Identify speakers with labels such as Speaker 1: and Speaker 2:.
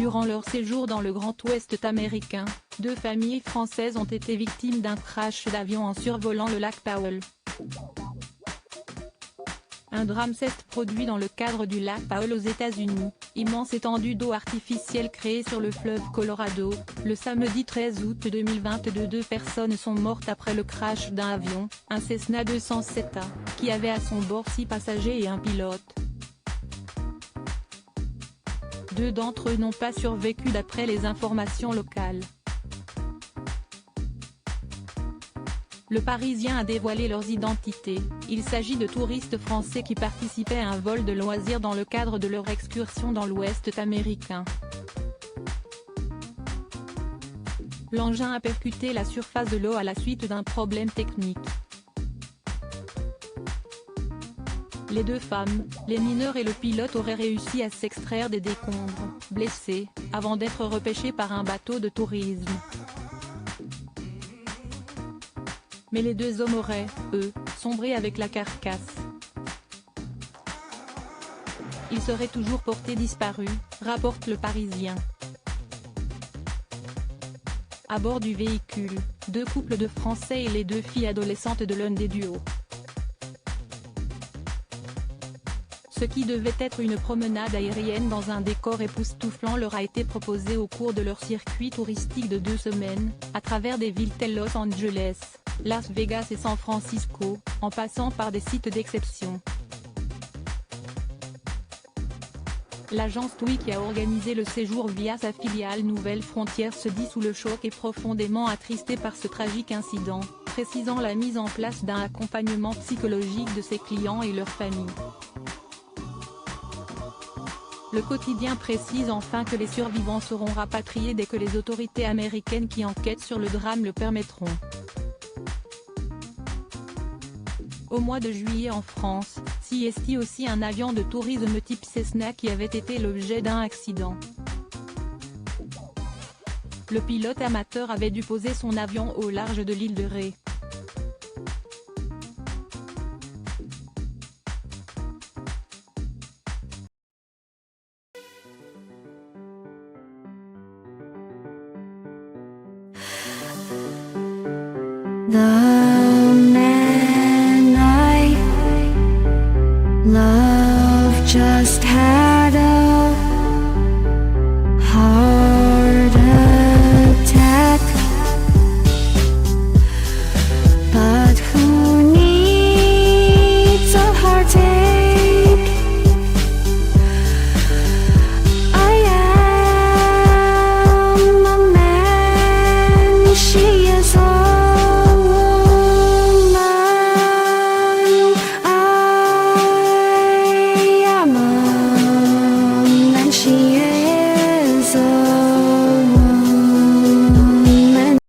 Speaker 1: Durant leur séjour dans le Grand Ouest américain, 2 familles françaises ont été victimes d'un crash d'avion en survolant le lac Powell. Un drame s'est produit dans le cadre du lac Powell aux États-Unis, immense étendue d'eau artificielle créée sur le fleuve Colorado. Le samedi 13 août 2022, 2 personnes sont mortes après le crash d'un avion, un Cessna 207A, qui avait à son bord 6 passagers et un pilote. 2 d'entre eux n'ont pas survécu d'après les informations locales. Le Parisien a dévoilé leurs identités. Il s'agit de touristes français qui participaient à un vol de loisirs dans le cadre de leur excursion dans l'Ouest américain. L'engin a percuté la surface de l'eau à la suite d'un problème technique. Les 2 femmes, les mineurs et le pilote auraient réussi à s'extraire des décombres, blessés, avant d'être repêchés par un bateau de tourisme. Mais les 2 hommes auraient, eux, sombré avec la carcasse. Ils seraient toujours portés disparus, rapporte Le Parisien. À bord du véhicule, 2 couples de Français et les 2 filles adolescentes de l'un des duos. Ce qui devait être une promenade aérienne dans un décor époustouflant leur a été proposé au cours de leur circuit touristique de 2 semaines, à travers des villes telles Los Angeles, Las Vegas et San Francisco, en passant par des sites d'exception. L'agence TUI qui a organisé le séjour via sa filiale Nouvelles Frontières se dit sous le choc et profondément attristée par ce tragique incident, précisant la mise en place d'un accompagnement psychologique de ses clients et leurs familles. Le quotidien précise enfin que les survivants seront rapatriés dès que les autorités américaines qui enquêtent sur le drame le permettront. Au mois de juillet en France, s'y aussi un avion de tourisme type Cessna qui avait été l'objet d'un accident. Le pilote amateur avait dû poser son avion au large de l'île de Ré.
Speaker 2: 나